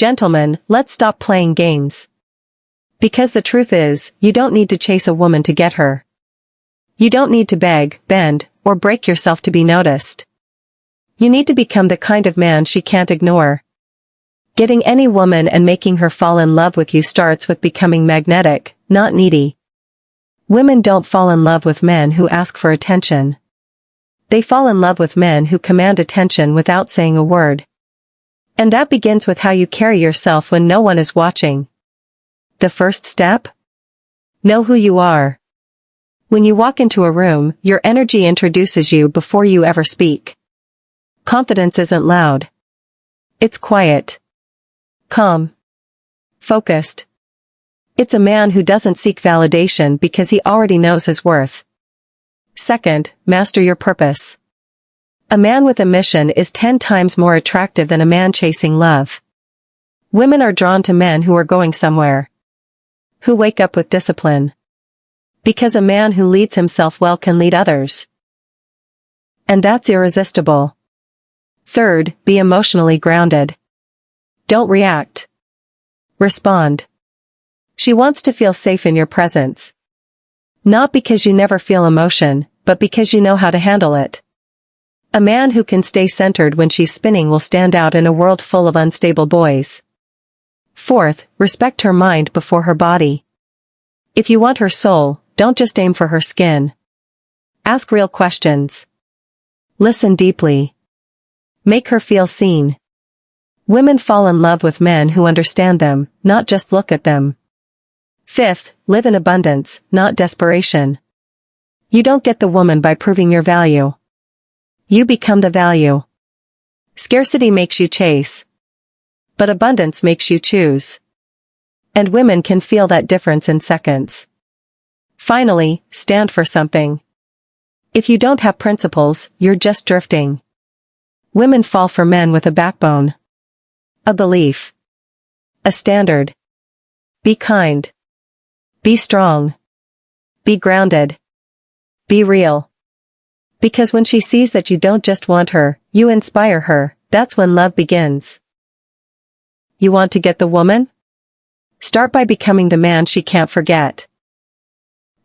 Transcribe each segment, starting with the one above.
Gentlemen, let's stop playing games. Because the truth is, you don't need to chase a woman to get her. You don't need to beg, bend, or break yourself to be noticed. You need to become the kind of man she can't ignore. Getting any woman and making her fall in love with you starts with becoming magnetic, not needy. Women don't fall in love with men who ask for attention. They fall in love with men who command attention without saying a word. And that begins with how you carry yourself when no one is watching. The first step? Know who you are. When you walk into a room, your energy introduces you before you ever speak. Confidence isn't loud. It's quiet. Calm. Focused. It's a man who doesn't seek validation because he already knows his worth. Second, master your purpose. A man with a mission is 10 times more attractive than a man chasing love. Women are drawn to men who are going somewhere. Who wake up with discipline. Because a man who leads himself well can lead others. And that's irresistible. Third, be emotionally grounded. Don't react. Respond. She wants to feel safe in your presence. Not because you never feel emotion, but because you know how to handle it. A man who can stay centered when she's spinning will stand out in a world full of unstable boys. Fourth, respect her mind before her body. If you want her soul, don't just aim for her skin. Ask real questions. Listen deeply. Make her feel seen. Women fall in love with men who understand them, not just look at them. Fifth, live in abundance, not desperation. You don't get the woman by proving your value. You become the value. Scarcity makes you chase. But abundance makes you choose. And women can feel that difference in seconds. Finally, stand for something. If you don't have principles, you're just drifting. Women fall for men with a backbone. A belief. A standard. Be kind. Be strong. Be grounded. Be real. Because when she sees that you don't just want her, you inspire her, that's when love begins. You want to get the woman? Start by becoming the man she can't forget.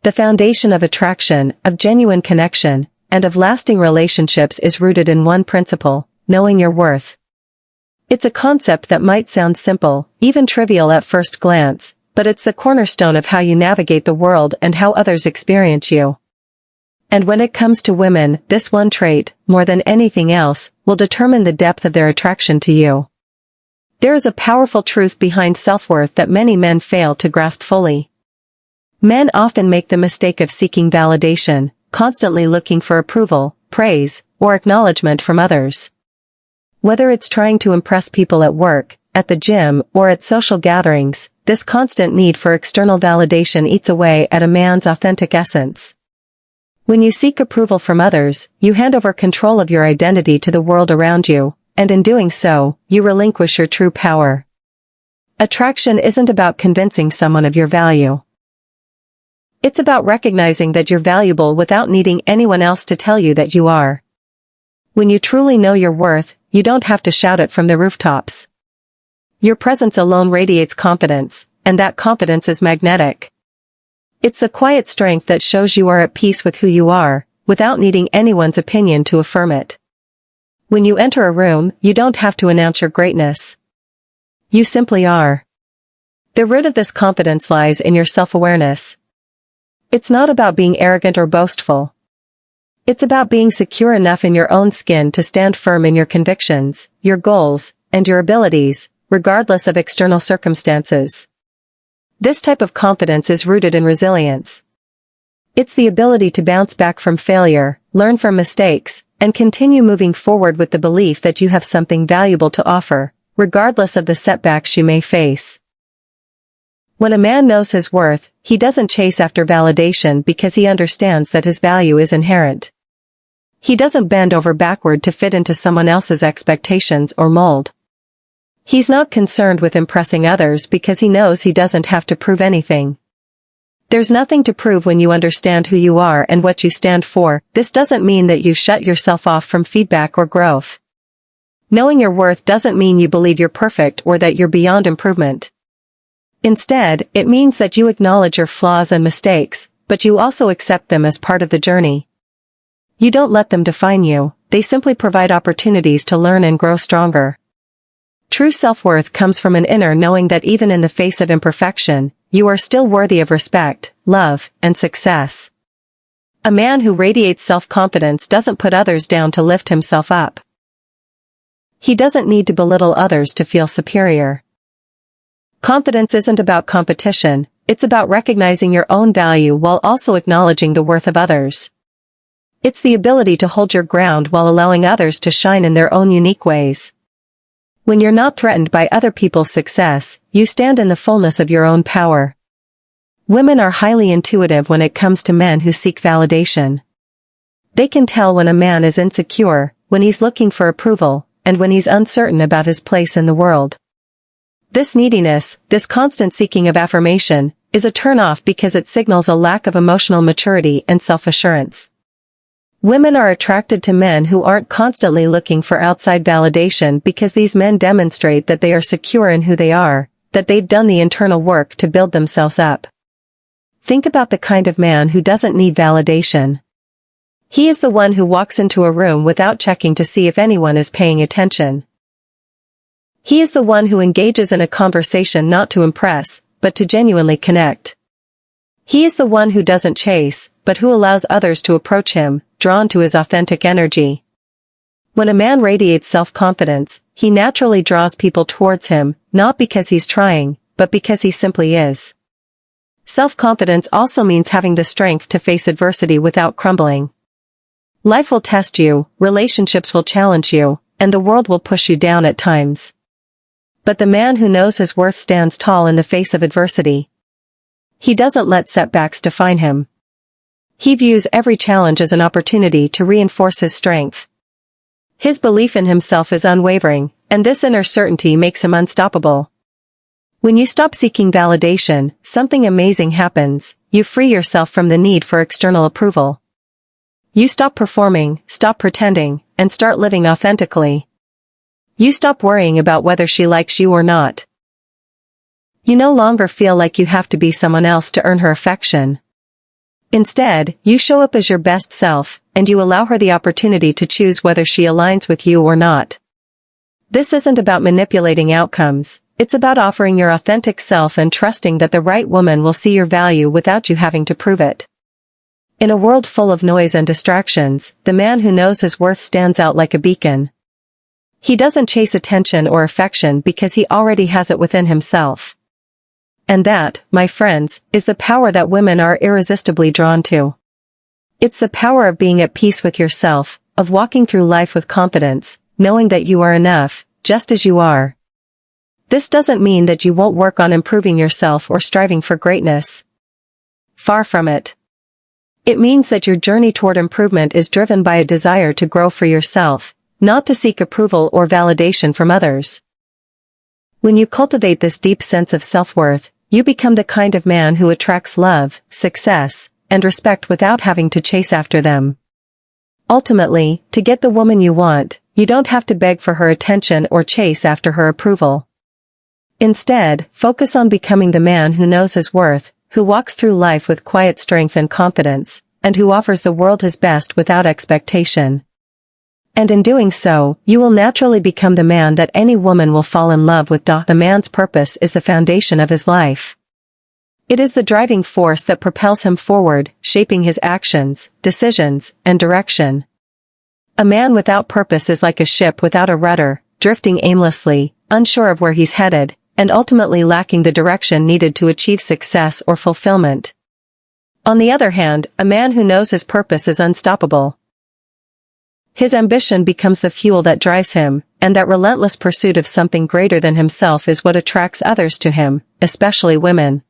The foundation of attraction, of genuine connection, and of lasting relationships is rooted in one principle, knowing your worth. It's a concept that might sound simple, even trivial at first glance, but it's the cornerstone of how you navigate the world and how others experience you. And when it comes to women, this one trait, more than anything else, will determine the depth of their attraction to you. There is a powerful truth behind self-worth that many men fail to grasp fully. Men often make the mistake of seeking validation, constantly looking for approval, praise, or acknowledgement from others. Whether it's trying to impress people at work, at the gym, or at social gatherings, this constant need for external validation eats away at a man's authentic essence. When you seek approval from others, you hand over control of your identity to the world around you, and in doing so, you relinquish your true power. Attraction isn't about convincing someone of your value. It's about recognizing that you're valuable without needing anyone else to tell you that you are. When you truly know your worth, you don't have to shout it from the rooftops. Your presence alone radiates confidence, and that confidence is magnetic. It's the quiet strength that shows you are at peace with who you are, without needing anyone's opinion to affirm it. When you enter a room, you don't have to announce your greatness. You simply are. The root of this confidence lies in your self-awareness. It's not about being arrogant or boastful. It's about being secure enough in your own skin to stand firm in your convictions, your goals, and your abilities, regardless of external circumstances. This type of confidence is rooted in resilience. It's the ability to bounce back from failure, learn from mistakes, and continue moving forward with the belief that you have something valuable to offer, regardless of the setbacks you may face. When a man knows his worth, he doesn't chase after validation because he understands that his value is inherent. He doesn't bend over backward to fit into someone else's expectations or mold. He's not concerned with impressing others because he knows he doesn't have to prove anything. There's nothing to prove when you understand who you are and what you stand for. This doesn't mean that you shut yourself off from feedback or growth. Knowing your worth doesn't mean you believe you're perfect or that you're beyond improvement. Instead, it means that you acknowledge your flaws and mistakes, but you also accept them as part of the journey. You don't let them define you, they simply provide opportunities to learn and grow stronger. True self-worth comes from an inner knowing that even in the face of imperfection, you are still worthy of respect, love, and success. A man who radiates self-confidence doesn't put others down to lift himself up. He doesn't need to belittle others to feel superior. Confidence isn't about competition, it's about recognizing your own value while also acknowledging the worth of others. It's the ability to hold your ground while allowing others to shine in their own unique ways. When you're not threatened by other people's success, you stand in the fullness of your own power. Women are highly intuitive when it comes to men who seek validation. They can tell when a man is insecure, when he's looking for approval, and when he's uncertain about his place in the world. This neediness, this constant seeking of affirmation, is a turn-off because it signals a lack of emotional maturity and self-assurance. Women are attracted to men who aren't constantly looking for outside validation because these men demonstrate that they are secure in who they are, that they've done the internal work to build themselves up. Think about the kind of man who doesn't need validation. He is the one who walks into a room without checking to see if anyone is paying attention. He is the one who engages in a conversation not to impress, but to genuinely connect. He is the one who doesn't chase, but who allows others to approach him, drawn to his authentic energy. When a man radiates self-confidence, he naturally draws people towards him, not because he's trying, but because he simply is. Self-confidence also means having the strength to face adversity without crumbling. Life will test you, relationships will challenge you, and the world will push you down at times. But the man who knows his worth stands tall in the face of adversity. He doesn't let setbacks define him. He views every challenge as an opportunity to reinforce his strength. His belief in himself is unwavering, and this inner certainty makes him unstoppable. When you stop seeking validation, something amazing happens. You free yourself from the need for external approval. You stop performing, stop pretending, and start living authentically. You stop worrying about whether she likes you or not. You no longer feel like you have to be someone else to earn her affection. Instead, you show up as your best self, and you allow her the opportunity to choose whether she aligns with you or not. This isn't about manipulating outcomes, it's about offering your authentic self and trusting that the right woman will see your value without you having to prove it. In a world full of noise and distractions, the man who knows his worth stands out like a beacon. He doesn't chase attention or affection because he already has it within himself. And that, my friends, is the power that women are irresistibly drawn to. It's the power of being at peace with yourself, of walking through life with confidence, knowing that you are enough, just as you are. This doesn't mean that you won't work on improving yourself or striving for greatness. Far from it. It means that your journey toward improvement is driven by a desire to grow for yourself, not to seek approval or validation from others. When you cultivate this deep sense of self-worth, you become the kind of man who attracts love, success, and respect without having to chase after them. Ultimately, to get the woman you want, you don't have to beg for her attention or chase after her approval. Instead, focus on becoming the man who knows his worth, who walks through life with quiet strength and confidence, and who offers the world his best without expectation. And in doing so, you will naturally become the man that any woman will fall in love with. The man's purpose is the foundation of his life. It is the driving force that propels him forward, shaping his actions, decisions, and direction. A man without purpose is like a ship without a rudder, drifting aimlessly, unsure of where he's headed, and ultimately lacking the direction needed to achieve success or fulfillment. On the other hand, a man who knows his purpose is unstoppable. His ambition becomes the fuel that drives him, and that relentless pursuit of something greater than himself is what attracts others to him, especially women.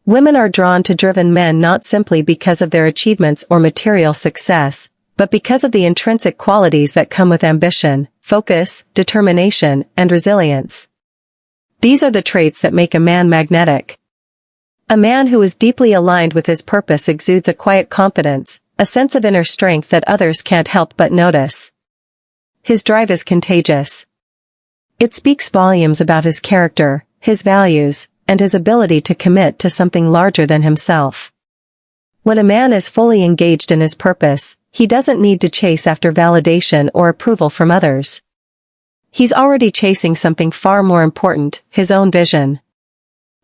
Women are drawn to driven men not simply because of their achievements or material success, but because of the intrinsic qualities that come with ambition, focus, determination, and resilience. These are the traits that make a man magnetic. A man who is deeply aligned with his purpose exudes a quiet confidence, a sense of inner strength that others can't help but notice. His drive is contagious. It speaks volumes about his character, his values, and his ability to commit to something larger than himself. When a man is fully engaged in his purpose, he doesn't need to chase after validation or approval from others. He's already chasing something far more important, his own vision.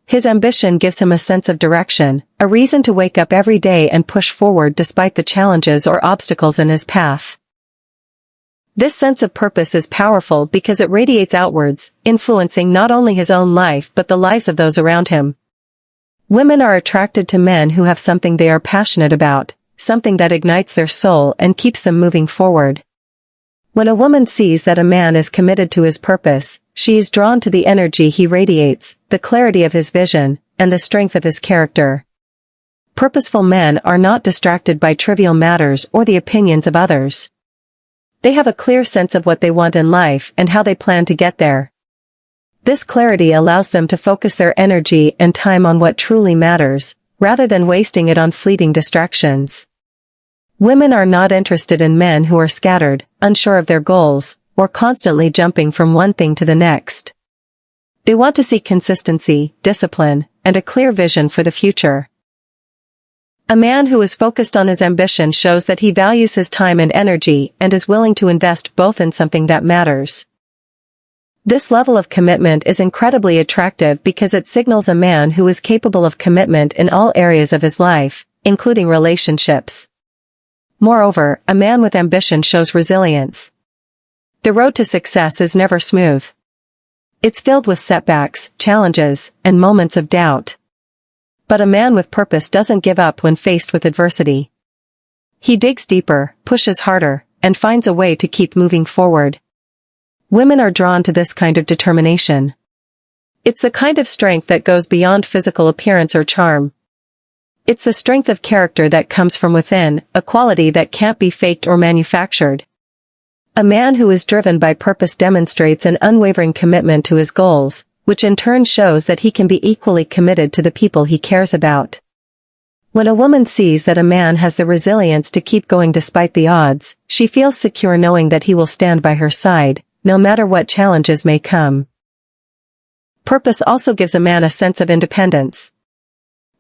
His ambition gives him a sense of direction, a reason to wake up every day and push forward despite the challenges or obstacles in his path. This sense of purpose is powerful because it radiates outwards, influencing not only his own life but the lives of those around him. Women are attracted to men who have something they are passionate about, something that ignites their soul and keeps them moving forward. When a woman sees that a man is committed to his purpose, she is drawn to the energy he radiates, the clarity of his vision, and the strength of his character. Purposeful men are not distracted by trivial matters or the opinions of others. They have a clear sense of what they want in life and how they plan to get there. This clarity allows them to focus their energy and time on what truly matters, rather than wasting it on fleeting distractions. Women are not interested in men who are scattered, unsure of their goals, or constantly jumping from one thing to the next. They want to see consistency, discipline, and a clear vision for the future. A man who is focused on his ambition shows that he values his time and energy and is willing to invest both in something that matters. This level of commitment is incredibly attractive because it signals a man who is capable of commitment in all areas of his life, including relationships. Moreover, a man with ambition shows resilience. The road to success is never smooth. It's filled with setbacks, challenges, and moments of doubt. But a man with purpose doesn't give up when faced with adversity. He digs deeper, pushes harder, and finds a way to keep moving forward. Women are drawn to this kind of determination. It's the kind of strength that goes beyond physical appearance or charm. It's the strength of character that comes from within, a quality that can't be faked or manufactured. A man who is driven by purpose demonstrates an unwavering commitment to his goals, which in turn shows that he can be equally committed to the people he cares about. When a woman sees that a man has the resilience to keep going despite the odds, she feels secure knowing that he will stand by her side, no matter what challenges may come. Purpose also gives a man a sense of independence.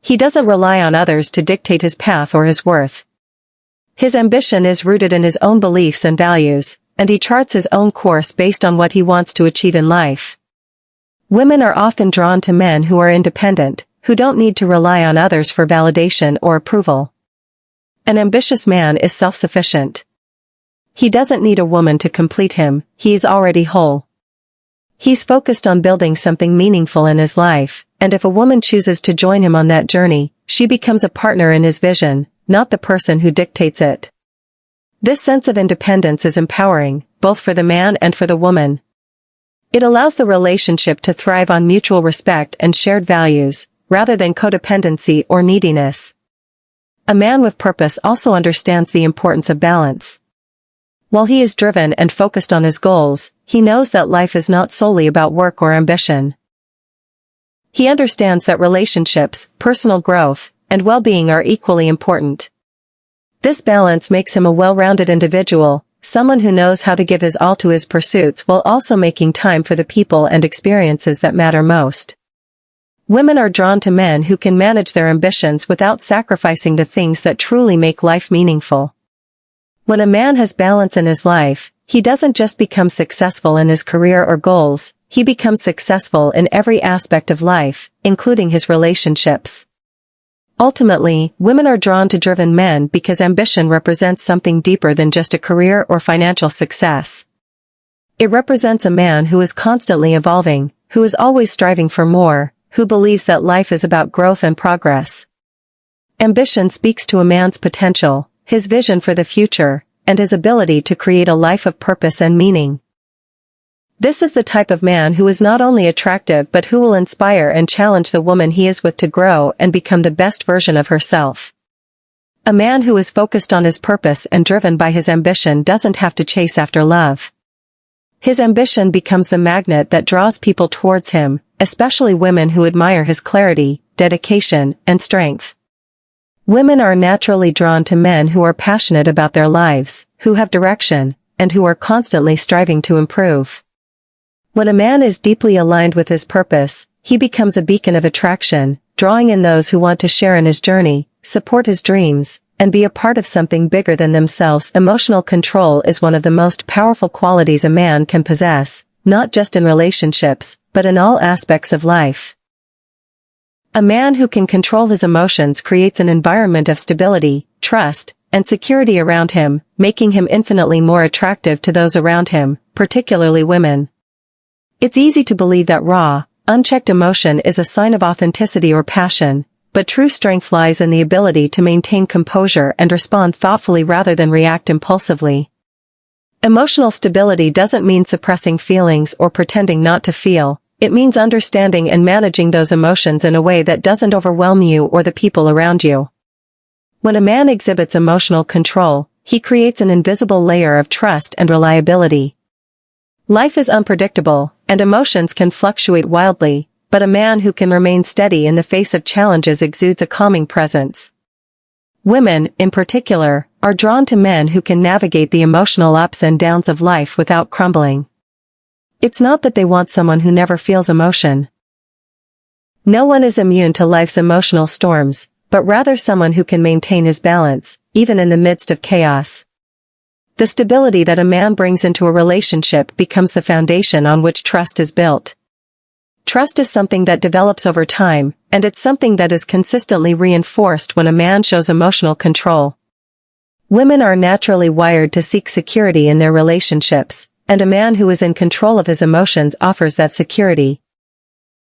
He doesn't rely on others to dictate his path or his worth. His ambition is rooted in his own beliefs and values, and he charts his own course based on what he wants to achieve in life. Women are often drawn to men who are independent, who don't need to rely on others for validation or approval. An ambitious man is self-sufficient. He doesn't need a woman to complete him, he is already whole. He's focused on building something meaningful in his life, and if a woman chooses to join him on that journey, she becomes a partner in his vision, not the person who dictates it. This sense of independence is empowering, both for the man and for the woman. It allows the relationship to thrive on mutual respect and shared values, rather than codependency or neediness. A man with purpose also understands the importance of balance. While he is driven and focused on his goals, he knows that life is not solely about work or ambition. He understands that relationships, personal growth, and well-being are equally important. This balance makes him a well-rounded individual, someone who knows how to give his all to his pursuits while also making time for the people and experiences that matter most. Women are drawn to men who can manage their ambitions without sacrificing the things that truly make life meaningful. When a man has balance in his life, he doesn't just become successful in his career or goals, he becomes successful in every aspect of life, including his relationships. Ultimately, women are drawn to driven men because ambition represents something deeper than just a career or financial success. It represents a man who is constantly evolving, who is always striving for more, who believes that life is about growth and progress. Ambition speaks to a man's potential, his vision for the future, and his ability to create a life of purpose and meaning. This is the type of man who is not only attractive but who will inspire and challenge the woman he is with to grow and become the best version of herself. A man who is focused on his purpose and driven by his ambition doesn't have to chase after love. His ambition becomes the magnet that draws people towards him, especially women who admire his clarity, dedication, and strength. Women are naturally drawn to men who are passionate about their lives, who have direction, and who are constantly striving to improve. When a man is deeply aligned with his purpose, he becomes a beacon of attraction, drawing in those who want to share in his journey, support his dreams, and be a part of something bigger than themselves. Emotional control is one of the most powerful qualities a man can possess, not just in relationships, but in all aspects of life. A man who can control his emotions creates an environment of stability, trust, and security around him, making him infinitely more attractive to those around him, particularly women. It's easy to believe that raw, unchecked emotion is a sign of authenticity or passion, but true strength lies in the ability to maintain composure and respond thoughtfully rather than react impulsively. Emotional stability doesn't mean suppressing feelings or pretending not to feel. It means understanding and managing those emotions in a way that doesn't overwhelm you or the people around you. When a man exhibits emotional control, he creates an invisible layer of trust and reliability. Life is unpredictable, and emotions can fluctuate wildly, but a man who can remain steady in the face of challenges exudes a calming presence. Women, in particular, are drawn to men who can navigate the emotional ups and downs of life without crumbling. It's not that they want someone who never feels emotion. No one is immune to life's emotional storms, but rather someone who can maintain his balance, even in the midst of chaos. The stability that a man brings into a relationship becomes the foundation on which trust is built. Trust is something that develops over time, and it's something that is consistently reinforced when a man shows emotional control. Women are naturally wired to seek security in their relationships, and a man who is in control of his emotions offers that security.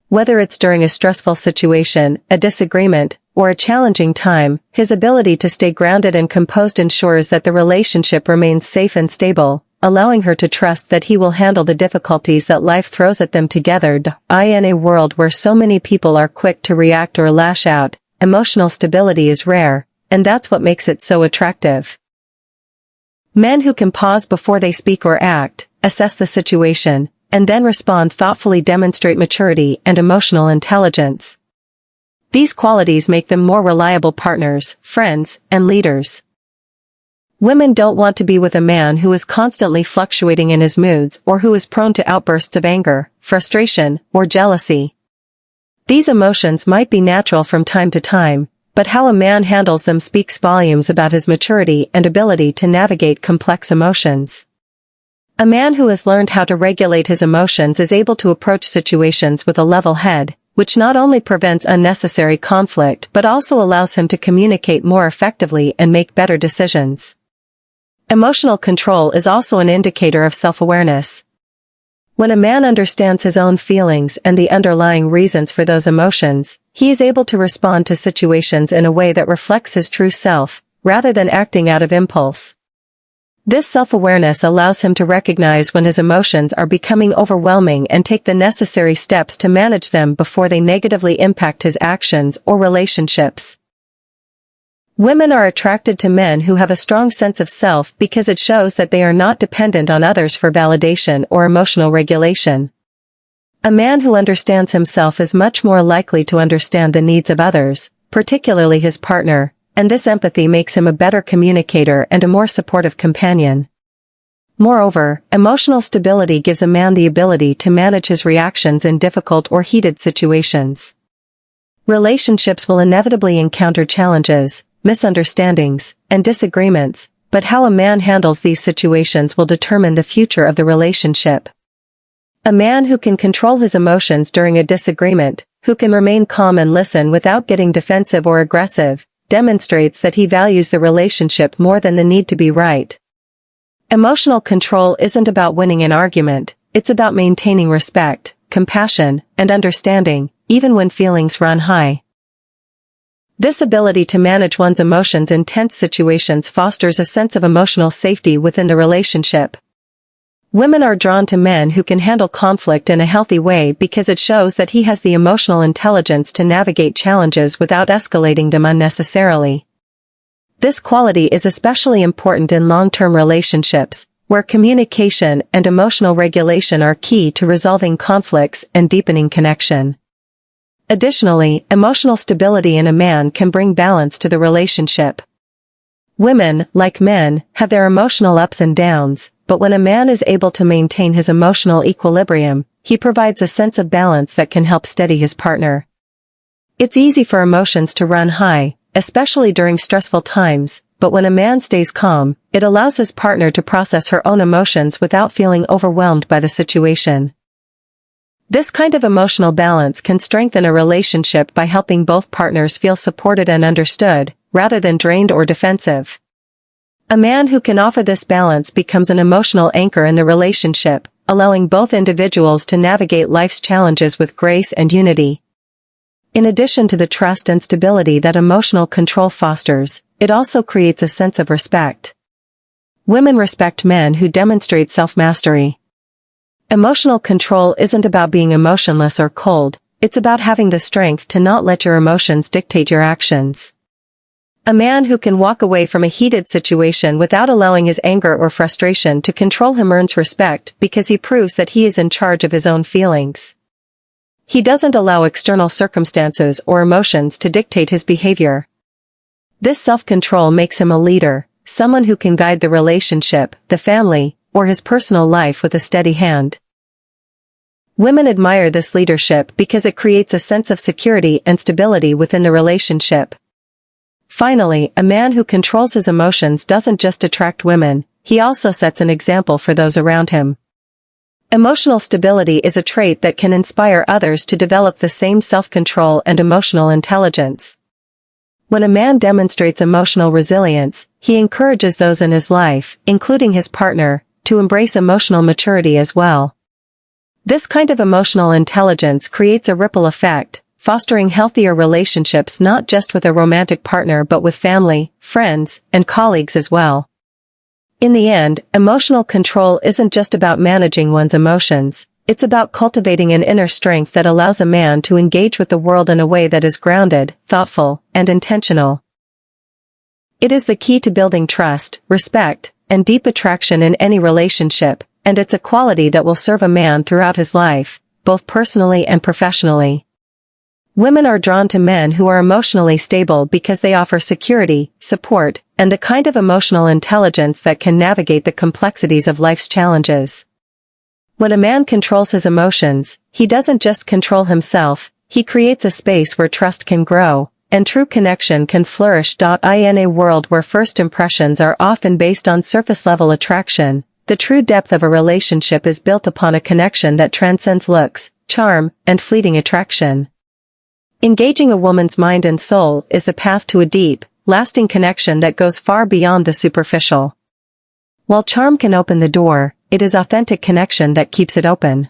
Whether it's during a stressful situation, a disagreement, or a challenging time, his ability to stay grounded and composed ensures that the relationship remains safe and stable, allowing her to trust that he will handle the difficulties that life throws at them together. In a world where so many people are quick to react or lash out, emotional stability is rare, and that's what makes it so attractive. Men who can pause before they speak or act, assess the situation, and then respond thoughtfully demonstrate maturity and emotional intelligence. These qualities make them more reliable partners, friends, and leaders. Women don't want to be with a man who is constantly fluctuating in his moods or who is prone to outbursts of anger, frustration, or jealousy. These emotions might be natural from time to time, but how a man handles them speaks volumes about his maturity and ability to navigate complex emotions. A man who has learned how to regulate his emotions is able to approach situations with a level head, which not only prevents unnecessary conflict but also allows him to communicate more effectively and make better decisions. Emotional control is also an indicator of self-awareness. When a man understands his own feelings and the underlying reasons for those emotions, he is able to respond to situations in a way that reflects his true self, rather than acting out of impulse. This self-awareness allows him to recognize when his emotions are becoming overwhelming and take the necessary steps to manage them before they negatively impact his actions or relationships. Women are attracted to men who have a strong sense of self because it shows that they are not dependent on others for validation or emotional regulation. A man who understands himself is much more likely to understand the needs of others, particularly his partner, and this empathy makes him a better communicator and a more supportive companion. Moreover, emotional stability gives a man the ability to manage his reactions in difficult or heated situations. Relationships will inevitably encounter challenges, misunderstandings, and disagreements, but how a man handles these situations will determine the future of the relationship. A man who can control his emotions during a disagreement, who can remain calm and listen without getting defensive or aggressive, demonstrates that he values the relationship more than the need to be right. Emotional control isn't about winning an argument, it's about maintaining respect, compassion, and understanding, even when feelings run high. This ability to manage one's emotions in tense situations fosters a sense of emotional safety within the relationship. Women are drawn to men who can handle conflict in a healthy way because it shows that he has the emotional intelligence to navigate challenges without escalating them unnecessarily. This quality is especially important in long-term relationships, where communication and emotional regulation are key to resolving conflicts and deepening connection. Additionally, emotional stability in a man can bring balance to the relationship. Women, like men, have their emotional ups and downs, but when a man is able to maintain his emotional equilibrium, he provides a sense of balance that can help steady his partner. It's easy for emotions to run high, especially during stressful times, but when a man stays calm, it allows his partner to process her own emotions without feeling overwhelmed by the situation. This kind of emotional balance can strengthen a relationship by helping both partners feel supported and understood, rather than drained or defensive. A man who can offer this balance becomes an emotional anchor in the relationship, allowing both individuals to navigate life's challenges with grace and unity. In addition to the trust and stability that emotional control fosters, it also creates a sense of respect. Women respect men who demonstrate self-mastery. Emotional control isn't about being emotionless or cold, it's about having the strength to not let your emotions dictate your actions. A man who can walk away from a heated situation without allowing his anger or frustration to control him earns respect because he proves that he is in charge of his own feelings. He doesn't allow external circumstances or emotions to dictate his behavior. This self-control makes him a leader, someone who can guide the relationship, the family, or his personal life with a steady hand. Women admire this leadership because it creates a sense of security and stability within the relationship. Finally, a man who controls his emotions doesn't just attract women, he also sets an example for those around him. Emotional stability is a trait that can inspire others to develop the same self-control and emotional intelligence. When a man demonstrates emotional resilience, he encourages those in his life, including his partner, to embrace emotional maturity as well. This kind of emotional intelligence creates a ripple effect, fostering healthier relationships not just with a romantic partner but with family, friends, and colleagues as well. In the end, emotional control isn't just about managing one's emotions, it's about cultivating an inner strength that allows a man to engage with the world in a way that is grounded, thoughtful, and intentional. It is the key to building trust, respect, and deep attraction in any relationship, and it's a quality that will serve a man throughout his life, both personally and professionally. Women are drawn to men who are emotionally stable because they offer security, support, and the kind of emotional intelligence that can navigate the complexities of life's challenges. When a man controls his emotions, he doesn't just control himself, he creates a space where trust can grow, and true connection can flourish. In a world where first impressions are often based on surface-level attraction, the true depth of a relationship is built upon a connection that transcends looks, charm, and fleeting attraction. Engaging a woman's mind and soul is the path to a deep, lasting connection that goes far beyond the superficial. While charm can open the door, it is authentic connection that keeps it open.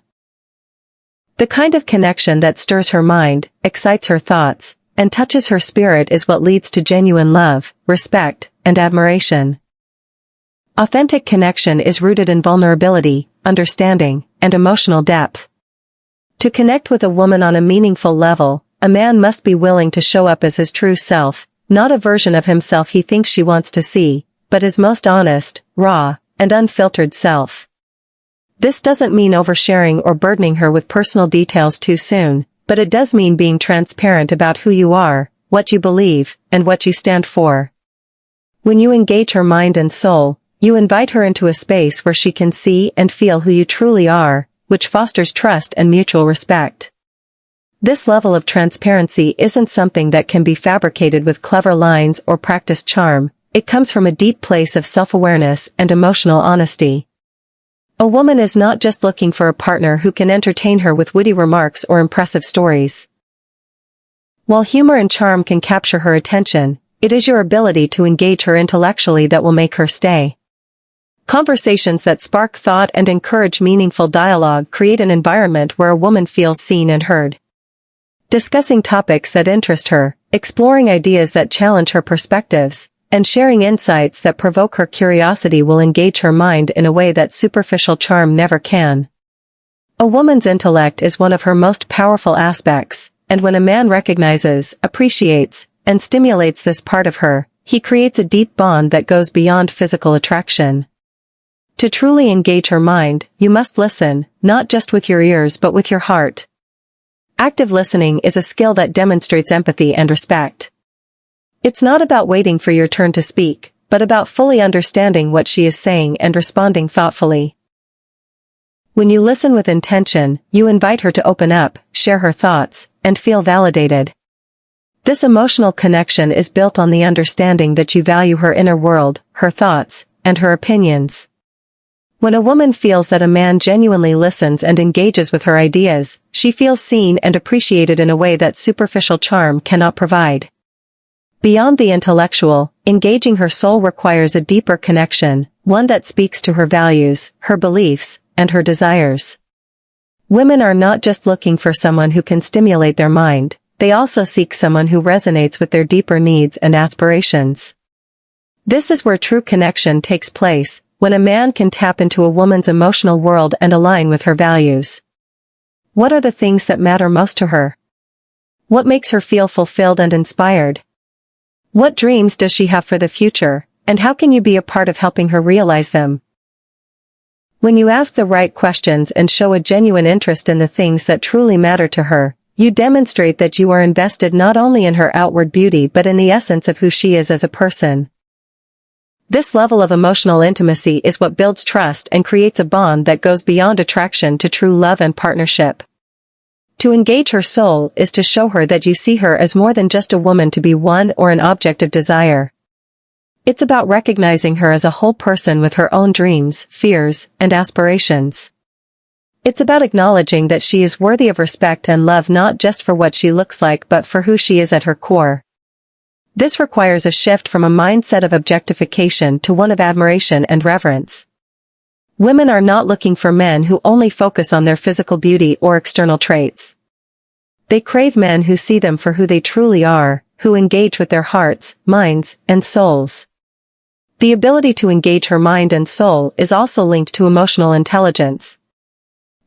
The kind of connection that stirs her mind, excites her thoughts, and touches her spirit is what leads to genuine love, respect, and admiration. Authentic connection is rooted in vulnerability, understanding, and emotional depth. To connect with a woman on a meaningful level, a man must be willing to show up as his true self, not a version of himself he thinks she wants to see, but his most honest, raw, and unfiltered self. This doesn't mean oversharing or burdening her with personal details too soon, but it does mean being transparent about who you are, what you believe, and what you stand for. When you engage her mind and soul, you invite her into a space where she can see and feel who you truly are, which fosters trust and mutual respect. This level of transparency isn't something that can be fabricated with clever lines or practiced charm, it comes from a deep place of self-awareness and emotional honesty. A woman is not just looking for a partner who can entertain her with witty remarks or impressive stories. While humor and charm can capture her attention, it is your ability to engage her intellectually that will make her stay. Conversations that spark thought and encourage meaningful dialogue create an environment where a woman feels seen and heard. Discussing topics that interest her, exploring ideas that challenge her perspectives, and sharing insights that provoke her curiosity will engage her mind in a way that superficial charm never can. A woman's intellect is one of her most powerful aspects, and when a man recognizes, appreciates, and stimulates this part of her, he creates a deep bond that goes beyond physical attraction. To truly engage her mind, you must listen, not just with your ears but with your heart. Active listening is a skill that demonstrates empathy and respect. It's not about waiting for your turn to speak, but about fully understanding what she is saying and responding thoughtfully. When you listen with intention, you invite her to open up, share her thoughts, and feel validated. This emotional connection is built on the understanding that you value her inner world, her thoughts, and her opinions. When a woman feels that a man genuinely listens and engages with her ideas, she feels seen and appreciated in a way that superficial charm cannot provide. Beyond the intellectual, engaging her soul requires a deeper connection, one that speaks to her values, her beliefs, and her desires. Women are not just looking for someone who can stimulate their mind, they also seek someone who resonates with their deeper needs and aspirations. This is where true connection takes place, when a man can tap into a woman's emotional world and align with her values. What are the things that matter most to her? What makes her feel fulfilled and inspired? What dreams does she have for the future, and how can you be a part of helping her realize them? When you ask the right questions and show a genuine interest in the things that truly matter to her, you demonstrate that you are invested not only in her outward beauty but in the essence of who she is as a person. This level of emotional intimacy is what builds trust and creates a bond that goes beyond attraction to true love and partnership. To engage her soul is to show her that you see her as more than just a woman to be won or an object of desire. It's about recognizing her as a whole person with her own dreams, fears, and aspirations. It's about acknowledging that she is worthy of respect and love not just for what she looks like but for who she is at her core. This requires a shift from a mindset of objectification to one of admiration and reverence. Women are not looking for men who only focus on their physical beauty or external traits. They crave men who see them for who they truly are, who engage with their hearts, minds, and souls. The ability to engage her mind and soul is also linked to emotional intelligence.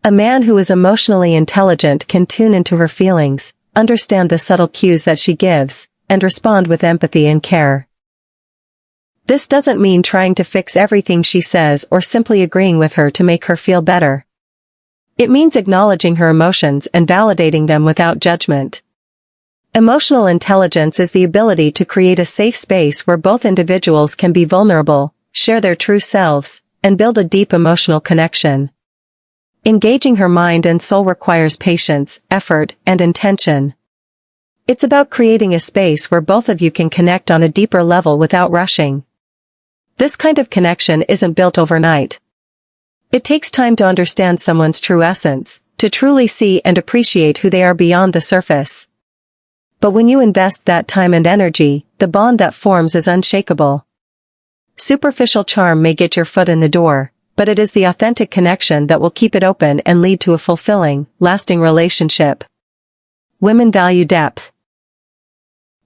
A man who is emotionally intelligent can tune into her feelings, understand the subtle cues that she gives, and respond with empathy and care. This doesn't mean trying to fix everything she says or simply agreeing with her to make her feel better. It means acknowledging her emotions and validating them without judgment. Emotional intelligence is the ability to create a safe space where both individuals can be vulnerable, share their true selves, and build a deep emotional connection. Engaging her mind and soul requires patience, effort, and intention. It's about creating a space where both of you can connect on a deeper level without rushing. This kind of connection isn't built overnight. It takes time to understand someone's true essence, to truly see and appreciate who they are beyond the surface. But when you invest that time and energy, the bond that forms is unshakable. Superficial charm may get your foot in the door, but it is the authentic connection that will keep it open and lead to a fulfilling, lasting relationship. Women value depth.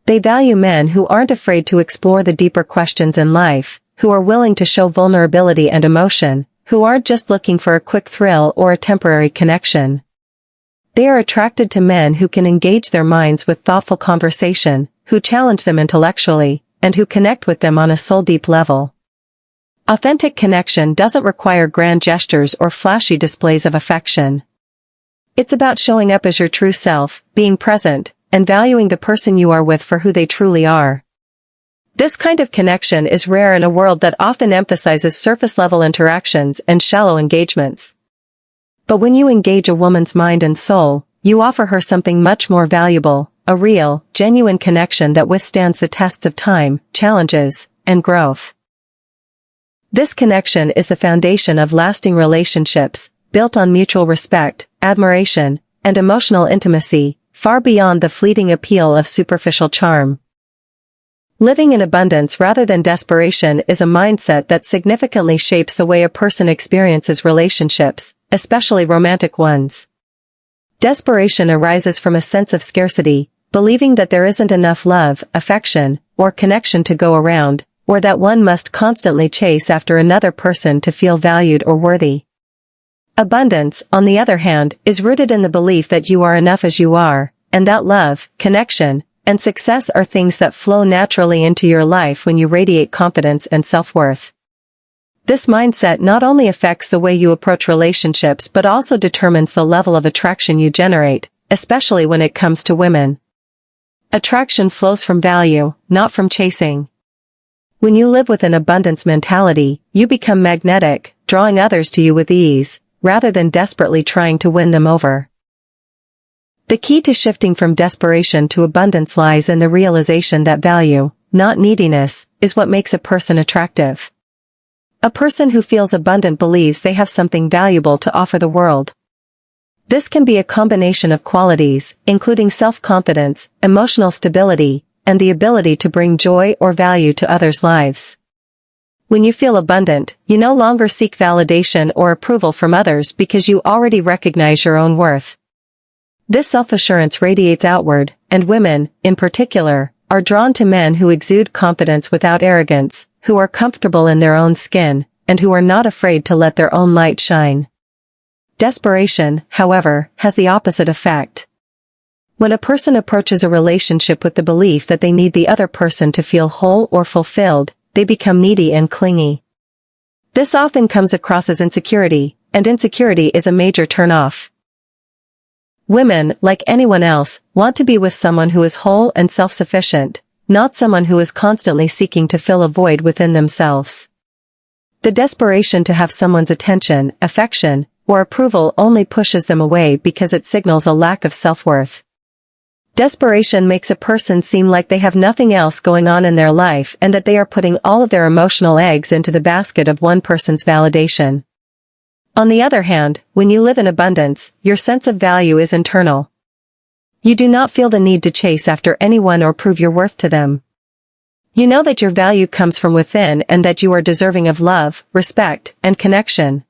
They value men who aren't afraid to explore the deeper questions in life, who are willing to show vulnerability and emotion, who aren't just looking for a quick thrill or a temporary connection. They are attracted to men who can engage their minds with thoughtful conversation, who challenge them intellectually, and who connect with them on a soul-deep level. Authentic connection doesn't require grand gestures or flashy displays of affection. It's about showing up as your true self, being present, and valuing the person you are with for who they truly are. This kind of connection is rare in a world that often emphasizes surface-level interactions and shallow engagements. But when you engage a woman's mind and soul, you offer her something much more valuable, a real, genuine connection that withstands the tests of time, challenges, and growth. This connection is the foundation of lasting relationships, built on mutual respect, admiration, and emotional intimacy, far beyond the fleeting appeal of superficial charm. Living in abundance rather than desperation is a mindset that significantly shapes the way a person experiences relationships, especially romantic ones. Desperation arises from a sense of scarcity, believing that there isn't enough love, affection, or connection to go around, or that one must constantly chase after another person to feel valued or worthy. Abundance, on the other hand, is rooted in the belief that you are enough as you are, and that love, connection, and success are things that flow naturally into your life when you radiate confidence and self-worth. This mindset not only affects the way you approach relationships but also determines the level of attraction you generate, especially when it comes to women. Attraction flows from value, not from chasing. When you live with an abundance mentality, you become magnetic, drawing others to you with ease, rather than desperately trying to win them over. The key to shifting from desperation to abundance lies in the realization that value, not neediness, is what makes a person attractive. A person who feels abundant believes they have something valuable to offer the world. This can be a combination of qualities, including self-confidence, emotional stability, and the ability to bring joy or value to others' lives. When you feel abundant, you no longer seek validation or approval from others because you already recognize your own worth. This self-assurance radiates outward, and women, in particular, are drawn to men who exude confidence without arrogance, who are comfortable in their own skin, and who are not afraid to let their own light shine. Desperation, however, has the opposite effect. When a person approaches a relationship with the belief that they need the other person to feel whole or fulfilled, they become needy and clingy. This often comes across as insecurity, and insecurity is a major turn-off. Women, like anyone else, want to be with someone who is whole and self-sufficient, not someone who is constantly seeking to fill a void within themselves. The desperation to have someone's attention, affection, or approval only pushes them away because it signals a lack of self-worth. Desperation makes a person seem like they have nothing else going on in their life and that they are putting all of their emotional eggs into the basket of one person's validation. On the other hand, when you live in abundance, your sense of value is internal. You do not feel the need to chase after anyone or prove your worth to them. You know that your value comes from within and that you are deserving of love, respect, and connection.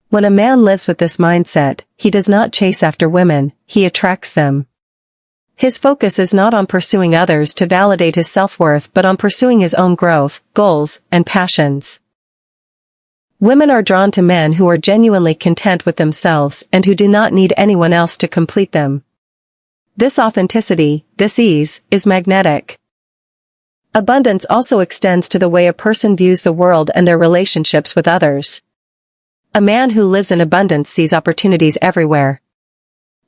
When a man lives with this mindset, he does not chase after women, he attracts them. His focus is not on pursuing others to validate his self-worth but on pursuing his own growth, goals, and passions. Women are drawn to men who are genuinely content with themselves and who do not need anyone else to complete them. This authenticity, this ease, is magnetic. Abundance also extends to the way a person views the world and their relationships with others. A man who lives in abundance sees opportunities everywhere.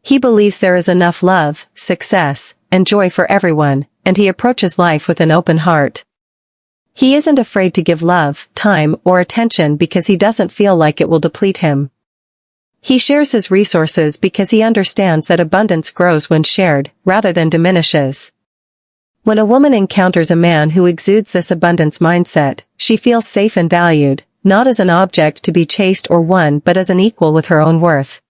He believes there is enough love, success, and joy for everyone, and he approaches life with an open heart. He isn't afraid to give love, time, or attention because he doesn't feel like it will deplete him. He shares his resources because he understands that abundance grows when shared, rather than diminishes. When a woman encounters a man who exudes this abundance mindset, she feels safe and valued, not as an object to be chased or won but as an equal with her own worth.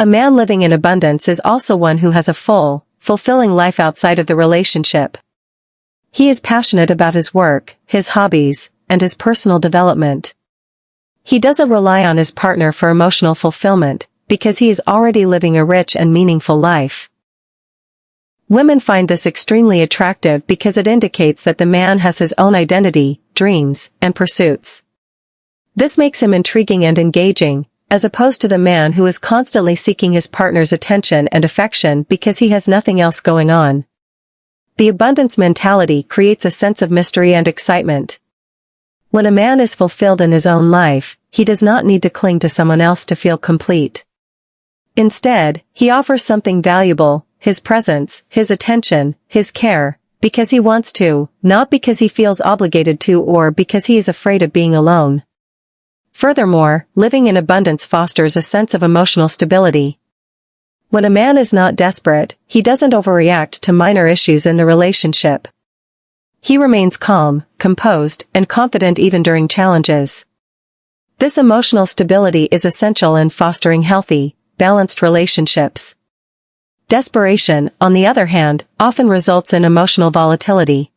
A man living in abundance is also one who has a full, fulfilling life outside of the relationship. He is passionate about his work, his hobbies, and his personal development. He doesn't rely on his partner for emotional fulfillment, because he is already living a rich and meaningful life. Women find this extremely attractive because it indicates that the man has his own identity, dreams, and pursuits. This makes him intriguing and engaging, as opposed to the man who is constantly seeking his partner's attention and affection because he has nothing else going on. The abundance mentality creates a sense of mystery and excitement. When a man is fulfilled in his own life, he does not need to cling to someone else to feel complete. Instead, he offers something valuable, his presence, his attention, his care, because he wants to, not because he feels obligated to or because he is afraid of being alone. Furthermore, living in abundance fosters a sense of emotional stability. When a man is not desperate, he doesn't overreact to minor issues in the relationship. He remains calm, composed, and confident even during challenges. This emotional stability is essential in fostering healthy, balanced relationships. Desperation, on the other hand, often results in emotional volatility.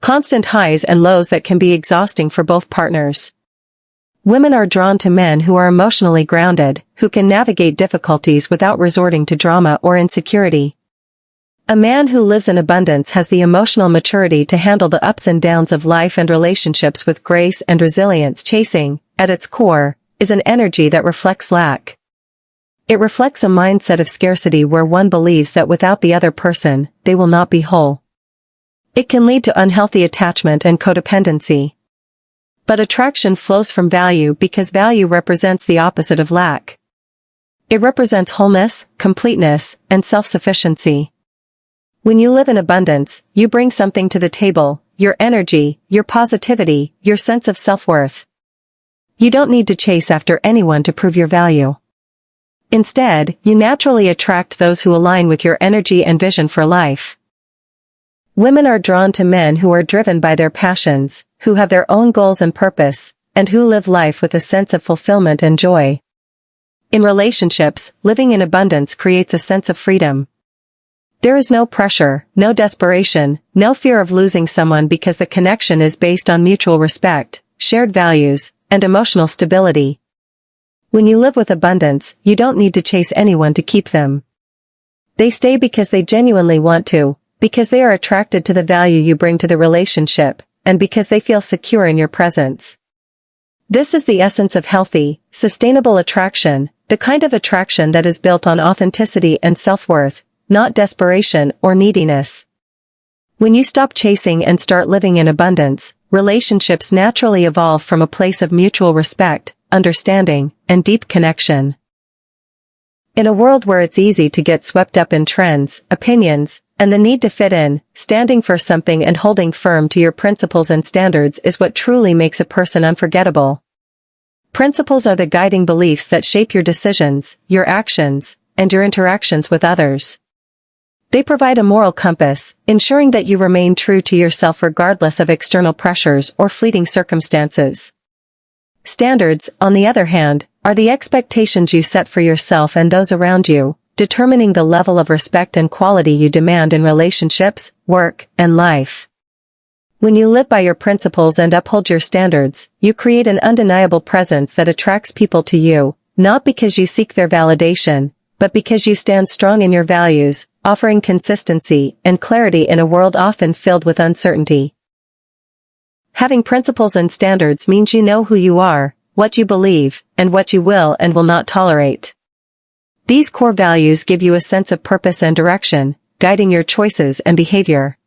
Constant highs and lows that can be exhausting for both partners. Women are drawn to men who are emotionally grounded, who can navigate difficulties without resorting to drama or insecurity. A man who lives in abundance has the emotional maturity to handle the ups and downs of life and relationships with grace and resilience. Chasing, at its core, is an energy that reflects lack. It reflects a mindset of scarcity where one believes that without the other person, they will not be whole. It can lead to unhealthy attachment and codependency. But attraction flows from value because value represents the opposite of lack. It represents wholeness, completeness, and self-sufficiency. When you live in abundance, you bring something to the table, your energy, your positivity, your sense of self-worth. You don't need to chase after anyone to prove your value. Instead, you naturally attract those who align with your energy and vision for life. Women are drawn to men who are driven by their passions, who have their own goals and purpose, and who live life with a sense of fulfillment and joy. In relationships, living in abundance creates a sense of freedom. There is no pressure, no desperation, no fear of losing someone because the connection is based on mutual respect, shared values, and emotional stability. When you live with abundance, you don't need to chase anyone to keep them. They stay because they genuinely want to, because they are attracted to the value you bring to the relationship, and because they feel secure in your presence. This is the essence of healthy, sustainable attraction, the kind of attraction that is built on authenticity and self-worth, not desperation or neediness. When you stop chasing and start living in abundance, relationships naturally evolve from a place of mutual respect, understanding, and deep connection. In a world where it's easy to get swept up in trends, opinions, and the need to fit in, standing for something and holding firm to your principles and standards is what truly makes a person unforgettable. Principles are the guiding beliefs that shape your decisions, your actions, and your interactions with others. They provide a moral compass, ensuring that you remain true to yourself regardless of external pressures or fleeting circumstances. Standards, on the other hand, are the expectations you set for yourself and those around you, determining the level of respect and quality you demand in relationships, work, and life. When you live by your principles and uphold your standards, you create an undeniable presence that attracts people to you, not because you seek their validation, but because you stand strong in your values, offering consistency and clarity in a world often filled with uncertainty. Having principles and standards means you know who you are, what you believe, and what you will and will not tolerate. These core values give you a sense of purpose and direction, guiding your choices and behavior.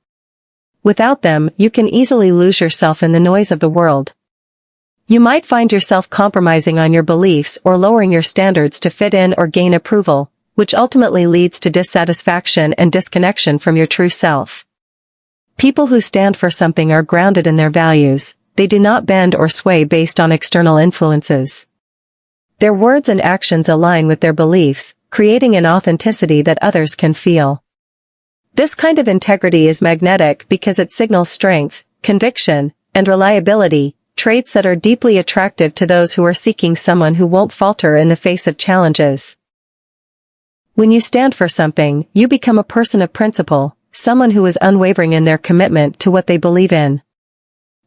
Without them, you can easily lose yourself in the noise of the world. You might find yourself compromising on your beliefs or lowering your standards to fit in or gain approval, which ultimately leads to dissatisfaction and disconnection from your true self. People who stand for something are grounded in their values. They do not bend or sway based on external influences. Their words and actions align with their beliefs, creating an authenticity that others can feel. This kind of integrity is magnetic because it signals strength, conviction, and reliability, traits that are deeply attractive to those who are seeking someone who won't falter in the face of challenges. When you stand for something, you become a person of principle, someone who is unwavering in their commitment to what they believe in.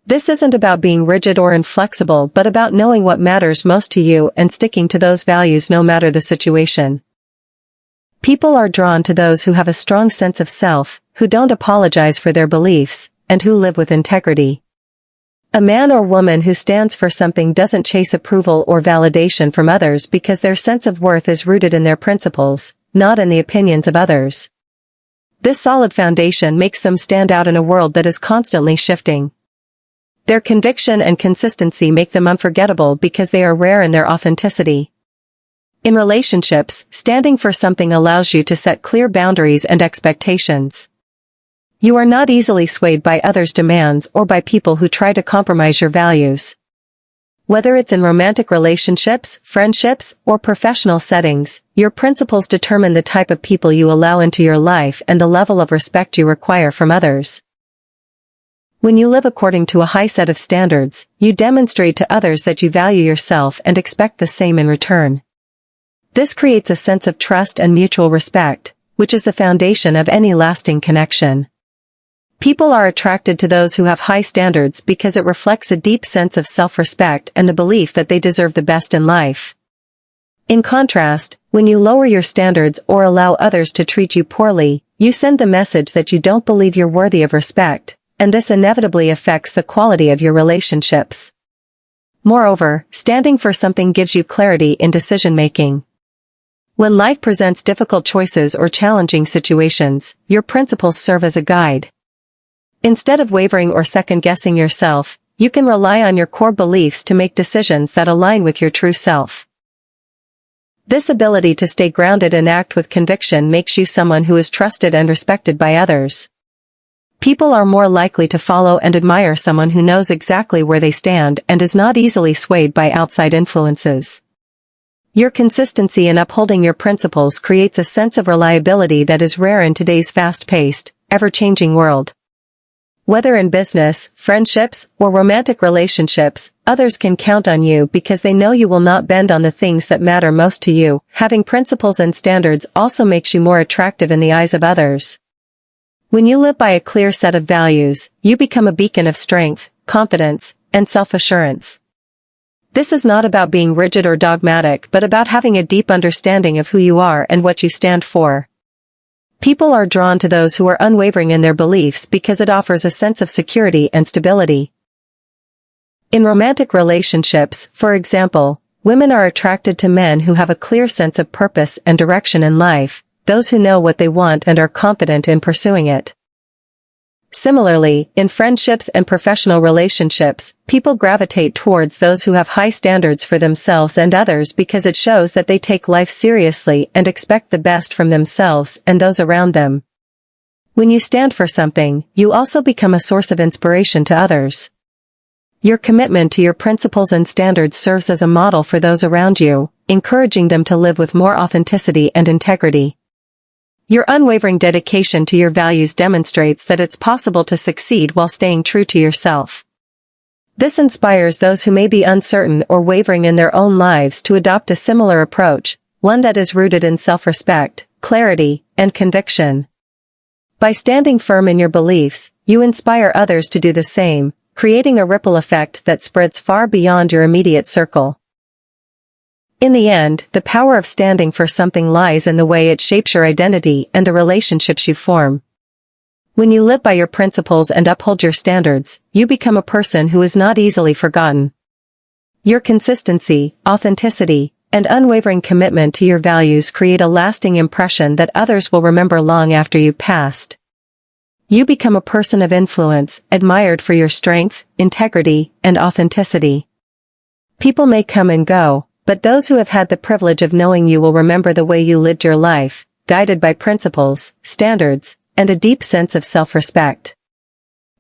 This isn't about being rigid or inflexible but about knowing what matters most to you and sticking to those values no matter the situation. People are drawn to those who have a strong sense of self, who don't apologize for their beliefs, and who live with integrity. A man or woman who stands for something doesn't chase approval or validation from others because their sense of worth is rooted in their principles, not in the opinions of others. This solid foundation makes them stand out in a world that is constantly shifting. Their conviction and consistency make them unforgettable because they are rare in their authenticity. In relationships, standing for something allows you to set clear boundaries and expectations. You are not easily swayed by others' demands or by people who try to compromise your values. Whether it's in romantic relationships, friendships, or professional settings, your principles determine the type of people you allow into your life and the level of respect you require from others. When you live according to a high set of standards, you demonstrate to others that you value yourself and expect the same in return. This creates a sense of trust and mutual respect, which is the foundation of any lasting connection. People are attracted to those who have high standards because it reflects a deep sense of self-respect and the belief that they deserve the best in life. In contrast, when you lower your standards or allow others to treat you poorly, you send the message that you don't believe you're worthy of respect, and this inevitably affects the quality of your relationships. Moreover, standing for something gives you clarity in decision-making. When life presents difficult choices or challenging situations, your principles serve as a guide. Instead of wavering or second-guessing yourself, you can rely on your core beliefs to make decisions that align with your true self. This ability to stay grounded and act with conviction makes you someone who is trusted and respected by others. People are more likely to follow and admire someone who knows exactly where they stand and is not easily swayed by outside influences. Your consistency in upholding your principles creates a sense of reliability that is rare in today's fast-paced, ever-changing world. Whether in business, friendships, or romantic relationships, others can count on you because they know you will not bend on the things that matter most to you. Having principles and standards also makes you more attractive in the eyes of others. When you live by a clear set of values, you become a beacon of strength, confidence, and self-assurance. This is not about being rigid or dogmatic but about having a deep understanding of who you are and what you stand for. People are drawn to those who are unwavering in their beliefs because it offers a sense of security and stability. In romantic relationships, for example, women are attracted to men who have a clear sense of purpose and direction in life, those who know what they want and are confident in pursuing it. Similarly, in friendships and professional relationships, people gravitate towards those who have high standards for themselves and others because it shows that they take life seriously and expect the best from themselves and those around them. When you stand for something, you also become a source of inspiration to others. Your commitment to your principles and standards serves as a model for those around you, encouraging them to live with more authenticity and integrity. Your unwavering dedication to your values demonstrates that it's possible to succeed while staying true to yourself. This inspires those who may be uncertain or wavering in their own lives to adopt a similar approach, one that is rooted in self-respect, clarity, and conviction. By standing firm in your beliefs, you inspire others to do the same, creating a ripple effect that spreads far beyond your immediate circle. In the end, the power of standing for something lies in the way it shapes your identity and the relationships you form. When you live by your principles and uphold your standards, you become a person who is not easily forgotten. Your consistency, authenticity, and unwavering commitment to your values create a lasting impression that others will remember long after you've passed. You become a person of influence, admired for your strength, integrity, and authenticity. People may come and go, but those who have had the privilege of knowing you will remember the way you lived your life, guided by principles, standards, and a deep sense of self-respect.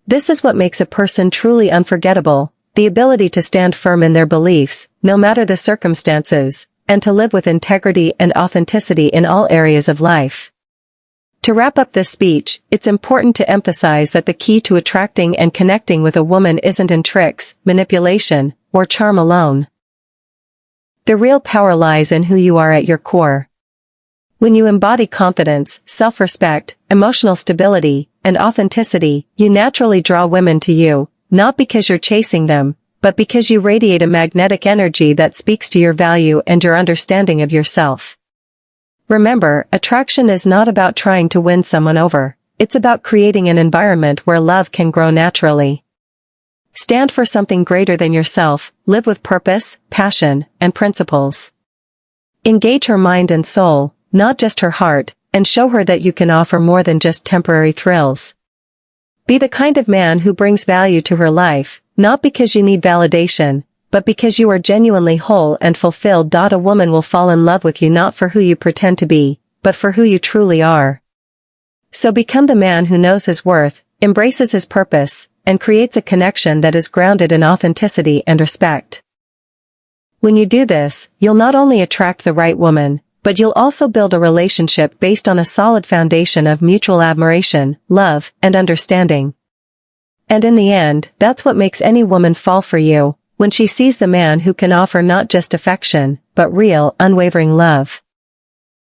This is what makes a person truly unforgettable, the ability to stand firm in their beliefs, no matter the circumstances, and to live with integrity and authenticity in all areas of life. To wrap up this speech, it's important to emphasize that the key to attracting and connecting with a woman isn't in tricks, manipulation, or charm alone. The real power lies in who you are at your core. When you embody confidence, self-respect, emotional stability, and authenticity, you naturally draw women to you, not because you're chasing them, but because you radiate a magnetic energy that speaks to your value and your understanding of yourself. Remember, attraction is not about trying to win someone over, it's about creating an environment where love can grow naturally. Stand for something greater than yourself, live with purpose, passion, and principles. Engage her mind and soul, not just her heart, and show her that you can offer more than just temporary thrills. Be the kind of man who brings value to her life, not because you need validation, but because you are genuinely whole and fulfilled. A woman will fall in love with you not for who you pretend to be, but for who you truly are. So become the man who knows his worth, embraces his purpose, and creates a connection that is grounded in authenticity and respect. When you do this, you'll not only attract the right woman, but you'll also build a relationship based on a solid foundation of mutual admiration, love, and understanding. And in the end, that's what makes any woman fall for you, when she sees the man who can offer not just affection, but real, unwavering love.